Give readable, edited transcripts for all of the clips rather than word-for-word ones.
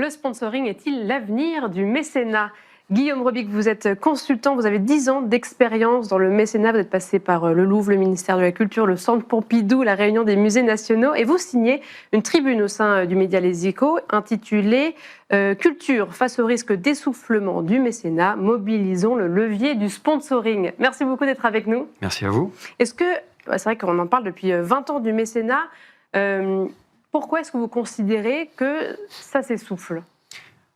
Le sponsoring est-il l'avenir du mécénat ? Guillaume Robic, vous êtes consultant, vous avez 10 ans d'expérience dans le mécénat, vous êtes passé par le Louvre, le ministère de la Culture, le Centre Pompidou, la Réunion des musées nationaux, et vous signez une tribune au sein du média Les Échos intitulée « Culture face au risque d'essoufflement du mécénat, mobilisons le levier du sponsoring ». Merci beaucoup d'être avec nous. Merci à vous. Est-ce que, c'est vrai qu'on en parle depuis 20 ans du mécénat, pourquoi est-ce que vous considérez que ça s'essouffle ?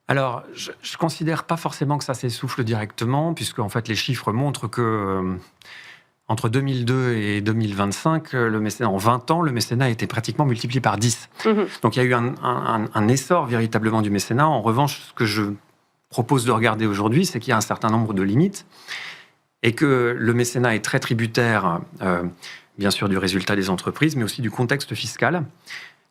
Alors, je ne considère pas forcément que ça s'essouffle directement, puisque en fait, les chiffres montrent que entre 2002 et 2025, le mécénat, en 20 ans, le mécénat a été pratiquement multiplié par 10. Donc, il y a eu un essor véritablement du mécénat. En revanche, ce que je propose de regarder aujourd'hui, c'est qu'il y a un certain nombre de limites et que le mécénat est très tributaire, bien sûr, du résultat des entreprises, mais aussi du contexte fiscal.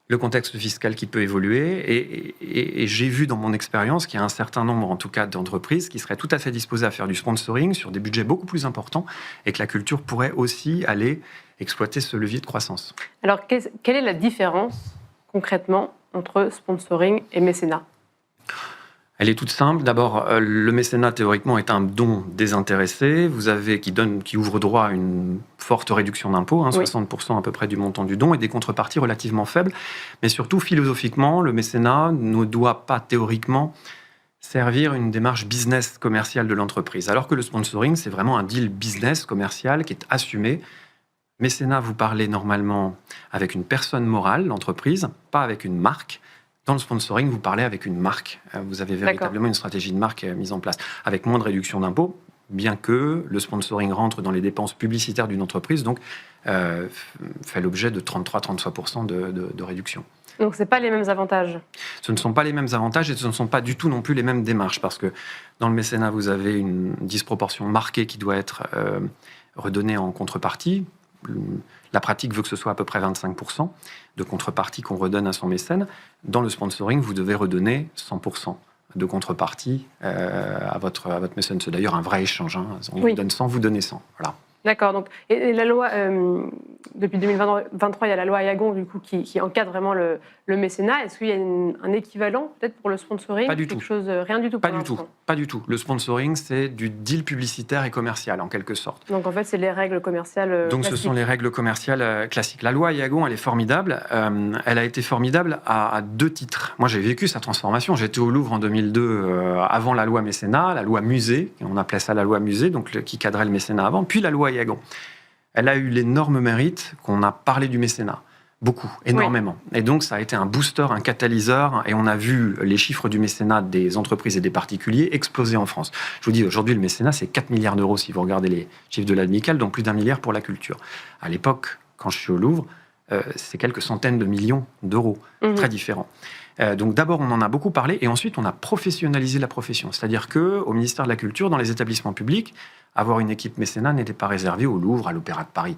Le contexte fiscal qui peut évoluer, et j'ai vu dans mon expérience qu'il y a un certain nombre, en tout cas, d'entreprises qui seraient tout à fait disposées à faire du sponsoring sur des budgets beaucoup plus importants, et que la culture pourrait aussi aller exploiter ce levier de croissance. Alors, quelle est la différence, concrètement, entre sponsoring et mécénat ? Elle est toute simple. D'abord, le mécénat, théoriquement, est un don désintéressé. Vous avez qui ouvre droit à une forte réduction d'impôts, 60% à peu près du montant du don, et des contreparties relativement faibles. Mais surtout, philosophiquement, le mécénat ne doit pas, théoriquement, servir une démarche business commerciale de l'entreprise. Alors que le sponsoring, c'est vraiment un deal business commercial qui est assumé. Mécénat, vous parlez normalement avec une personne morale, l'entreprise, pas avec une marque. Dans le sponsoring, vous parlez avec une marque. Vous avez véritablement une stratégie de marque mise en place, avec moins de réduction d'impôts, bien que le sponsoring rentre dans les dépenses publicitaires d'une entreprise, donc fait l'objet de 33-33% de réduction. Donc, ce n'est pas les mêmes avantages ? Ce ne sont pas les mêmes avantages et ce ne sont pas du tout non plus les mêmes démarches, parce que dans le mécénat, vous avez une disproportion marquée qui doit être redonnée en contrepartie. La pratique veut que ce soit à peu près 25% de contrepartie qu'on redonne à son mécène. Dans le sponsoring, vous devez redonner 100% de contrepartie à votre mécène. C'est d'ailleurs un vrai échange. On vous donne 100, vous donnez 100. Voilà. D'accord. Donc, et la loi, depuis 2023, il y a la loi Aillagon du coup, qui encadre vraiment le mécénat. Est-ce qu'il y a un équivalent peut-être pour le sponsoring ? Pas du tout. Rien du tout pour l'instant. Pas du tout. Le sponsoring, c'est du deal publicitaire et commercial, en quelque sorte. Donc, en fait, c'est les règles commerciales Donc, classiques. ce sont les règles commerciales classiques. La loi Aillagon, elle est formidable. Elle a été formidable à 2 titres. Moi, j'ai vécu sa transformation. J'étais au Louvre en 2002, avant la loi mécénat, la loi musée. On appelait ça la loi musée, donc qui cadrait le mécénat avant. Puis la loi Aillagon. Elle a eu l'énorme mérite qu'on a parlé du mécénat. Beaucoup, énormément. Oui. Et donc, ça a été un booster, un catalyseur, et on a vu les chiffres du mécénat des entreprises et des particuliers exploser en France. Je vous dis, aujourd'hui, le mécénat, c'est 4 milliards d'euros, si vous regardez les chiffres de l'ADMICAL, donc plus d'1 milliard pour la culture. À l'époque, quand je suis au Louvre, c'est quelques centaines de millions d'euros, très différents. Donc d'abord, on en a beaucoup parlé, et ensuite, on a professionnalisé la profession. C'est-à-dire qu'au ministère de la Culture, dans les établissements publics, avoir une équipe mécénat n'était pas réservé au Louvre, à l'Opéra de Paris.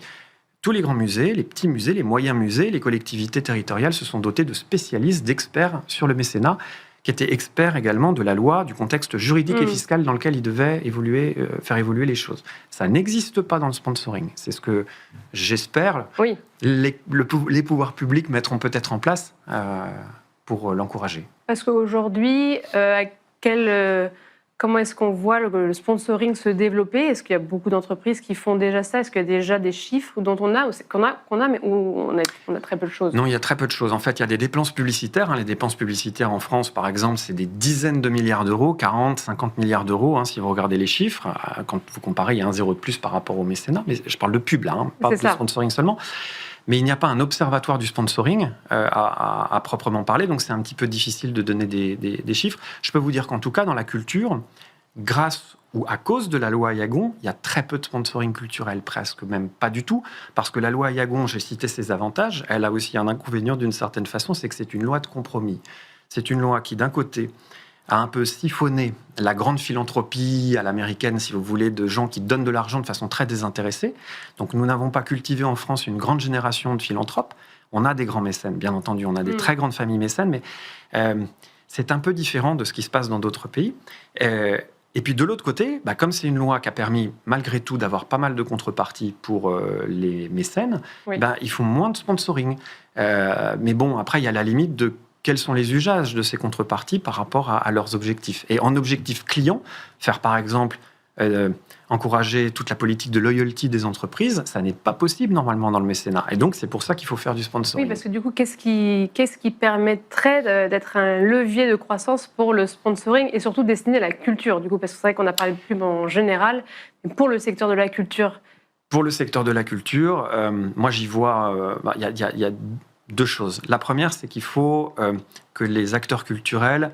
Tous les grands musées, les petits musées, les moyens musées, les collectivités territoriales se sont dotés de spécialistes, d'experts sur le mécénat, qui étaient experts également de la loi, du contexte juridique et fiscal dans lequel ils devaient faire évoluer les choses. Ça n'existe pas dans le sponsoring. C'est ce que j'espère les pouvoirs publics mettront peut-être en place pour l'encourager. Parce qu'aujourd'hui, comment est-ce qu'on voit le sponsoring se développer ? Est-ce qu'il y a beaucoup d'entreprises qui font déjà ça ? Est-ce qu'il y a déjà des chiffres dont on a, mais où on a très peu de choses ? Non, il y a très peu de choses. En fait, il y a des dépenses publicitaires. Les dépenses publicitaires en France, par exemple, c'est des dizaines de milliards d'euros, 40, 50 milliards d'euros, si vous regardez les chiffres. Quand vous comparez, il y a un zéro de plus par rapport au mécénat. Mais je parle de pub, là, pas de sponsoring seulement. Mais il n'y a pas un observatoire du sponsoring à proprement parler, donc c'est un petit peu difficile de donner des chiffres. Je peux vous dire qu'en tout cas, dans la culture, grâce ou à cause de la loi Aillagon, il y a très peu de sponsoring culturel, presque même pas du tout, parce que la loi Aillagon, j'ai cité ses avantages, elle a aussi un inconvénient d'une certaine façon, c'est que c'est une loi de compromis. C'est une loi qui, d'un côté, a un peu siphonné la grande philanthropie à l'américaine, si vous voulez, de gens qui donnent de l'argent de façon très désintéressée. Donc nous n'avons pas cultivé en France une grande génération de philanthropes. On a des grands mécènes, bien entendu, on a des très grandes familles mécènes, mais c'est un peu différent de ce qui se passe dans d'autres pays. Et puis de l'autre côté, comme c'est une loi qui a permis, malgré tout, d'avoir pas mal de contreparties pour les mécènes, ils font moins de sponsoring. Mais bon, après, il y a la limite de quels sont les usages de ces contreparties par rapport à leurs objectifs. Et en objectif client, faire par exemple encourager toute la politique de loyalty des entreprises, ça n'est pas possible normalement dans le mécénat. Et donc c'est pour ça qu'il faut faire du sponsoring. Oui, parce que du coup, qu'est-ce qui permettrait d'être un levier de croissance pour le sponsoring et surtout destiné à la culture, du coup, parce que c'est vrai qu'on a parlé de pub en général, mais pour le secteur de la culture. Pour le secteur de la culture, moi j'y vois, il y a deux choses. La première, c'est qu'il faut que les acteurs culturels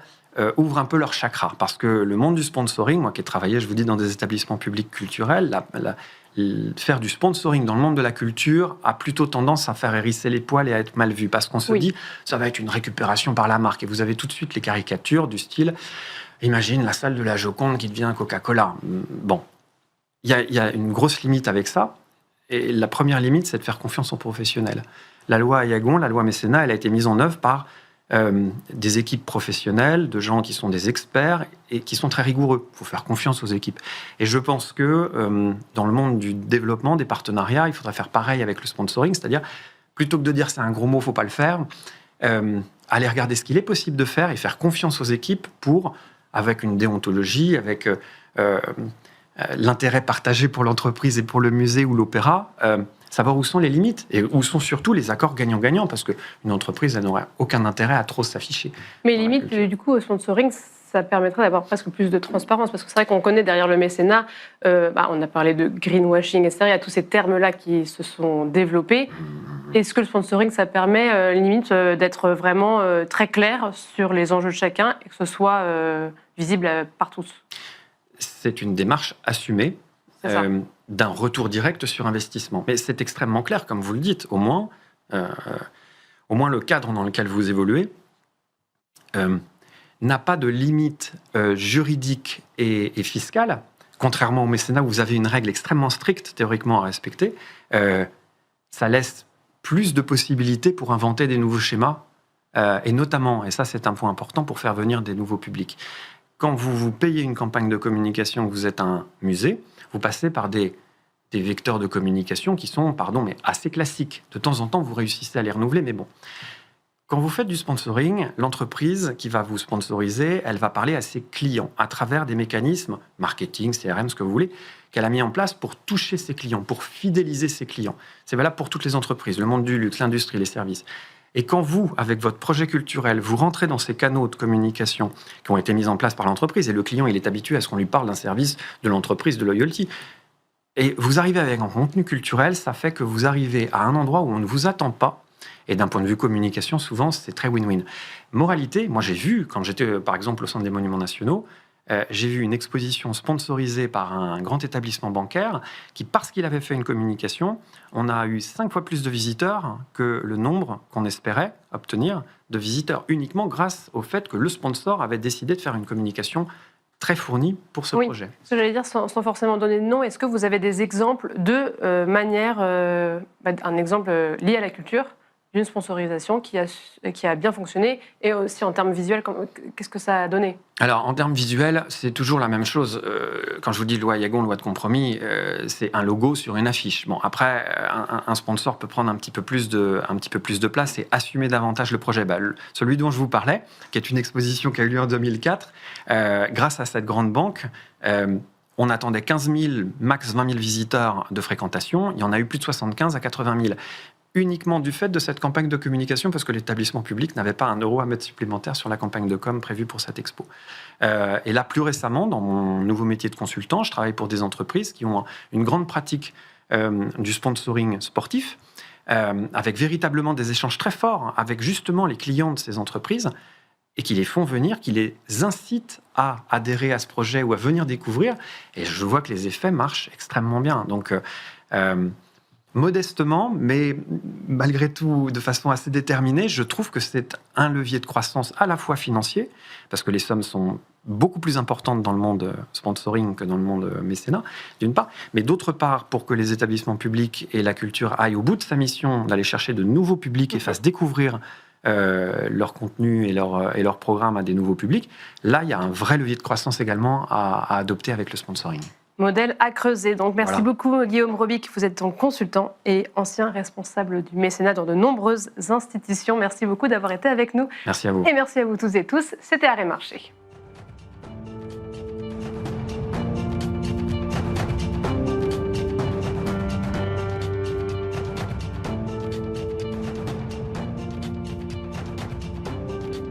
ouvrent un peu leur chakra. Parce que le monde du sponsoring, moi qui ai travaillé, je vous dis, dans des établissements publics culturels, faire du sponsoring dans le monde de la culture a plutôt tendance à faire hérisser les poils et à être mal vu. Parce qu'on se dit, ça va être une récupération par la marque. Et vous avez tout de suite les caricatures du style, imagine la salle de la Joconde qui devient Coca-Cola. Bon, il y a une grosse limite avec ça. Et la première limite, c'est de faire confiance aux professionnels. La loi Ayagon, la loi mécénat, elle a été mise en œuvre par des équipes professionnelles, de gens qui sont des experts et qui sont très rigoureux. Il faut faire confiance aux équipes. Et je pense que dans le monde du développement, des partenariats, il faudrait faire pareil avec le sponsoring, c'est-à-dire, plutôt que de dire c'est un gros mot, il ne faut pas le faire, aller regarder ce qu'il est possible de faire et faire confiance aux équipes pour, avec une déontologie, avec l'intérêt partagé pour l'entreprise et pour le musée ou l'opéra, savoir où sont les limites et où sont surtout les accords gagnant-gagnant, parce qu'une entreprise, elle n'aurait aucun intérêt à trop s'afficher. Mais limite, du coup, au sponsoring, ça permettrait d'avoir presque plus de transparence, parce que c'est vrai qu'on connaît derrière le mécénat, on a parlé de greenwashing, etc. Il y a tous ces termes-là qui se sont développés. Est-ce que le sponsoring, ça permet, limite, d'être vraiment très clair sur les enjeux de chacun et que ce soit visible par tous? C'est une démarche assumée d'un retour direct sur investissement. Mais c'est extrêmement clair, comme vous le dites. Au moins le cadre dans lequel vous évoluez n'a pas de limite juridique et fiscale. Contrairement au mécénat où vous avez une règle extrêmement stricte, théoriquement, à respecter, ça laisse plus de possibilités pour inventer des nouveaux schémas, et notamment, et ça c'est un point important, pour faire venir des nouveaux publics. Quand vous payez une campagne de communication, que vous êtes un musée, vous passez par des vecteurs de communication qui sont, mais assez classiques. De temps en temps, vous réussissez à les renouveler, mais bon. Quand vous faites du sponsoring, l'entreprise qui va vous sponsoriser, elle va parler à ses clients à travers des mécanismes, marketing, CRM, ce que vous voulez, qu'elle a mis en place pour toucher ses clients, pour fidéliser ses clients. C'est valable pour toutes les entreprises, le monde du luxe, l'industrie, les services. Et quand vous, avec votre projet culturel, vous rentrez dans ces canaux de communication qui ont été mis en place par l'entreprise, et le client, il est habitué à ce qu'on lui parle d'un service de l'entreprise, de loyalty, et vous arrivez avec un contenu culturel, ça fait que vous arrivez à un endroit où on ne vous attend pas, et d'un point de vue communication, souvent, c'est très win-win. Moralité, moi j'ai vu, quand j'étais par exemple au Centre des Monuments Nationaux, j'ai vu une exposition sponsorisée par un grand établissement bancaire qui, parce qu'il avait fait une communication, on a eu 5 fois plus de visiteurs que le nombre qu'on espérait obtenir de visiteurs, uniquement grâce au fait que le sponsor avait décidé de faire une communication très fournie pour ce projet. Ce que j'allais dire, sans forcément donner de nom, est-ce que vous avez des exemples de manière, un exemple lié à la culture, d'une sponsorisation qui a bien fonctionné, et aussi en termes visuels, qu'est-ce que ça a donné? Alors, en termes visuels, c'est toujours la même chose. Quand je vous dis loi Ayagon, loi de compromis, c'est un logo sur une affiche. Bon, après, un sponsor peut prendre un petit peu plus de place et assumer davantage le projet. Celui dont je vous parlais, qui est une exposition qui a eu lieu en 2004, grâce à cette grande banque, on attendait 15 000, max 20 000 visiteurs de fréquentation. Il y en a eu plus de 75 à 80 000. Uniquement du fait de cette campagne de communication, parce que l'établissement public n'avait pas €1 à mettre supplémentaire sur la campagne de com prévue pour cette expo. Et là, plus récemment, dans mon nouveau métier de consultant, je travaille pour des entreprises qui ont une grande pratique du sponsoring sportif, avec véritablement des échanges très forts avec justement les clients de ces entreprises, et qui les font venir, qui les incitent à adhérer à ce projet ou à venir découvrir. Et je vois que les effets marchent extrêmement bien. Donc, modestement, mais malgré tout de façon assez déterminée, je trouve que c'est un levier de croissance à la fois financier, parce que les sommes sont beaucoup plus importantes dans le monde sponsoring que dans le monde mécénat, d'une part, mais d'autre part, pour que les établissements publics et la culture aillent au bout de sa mission d'aller chercher de nouveaux publics et fassent découvrir leur contenu et leur programme à des nouveaux publics, là, il y a un vrai levier de croissance également à adopter avec le sponsoring. Modèle à creuser. Donc, merci Voilà. beaucoup, Guillaume Robic. Vous êtes donc consultant et ancien responsable du mécénat dans de nombreuses institutions. Merci beaucoup d'avoir été avec nous. Merci à vous. Et merci à vous tous et tous. C'était Arrêt Marché.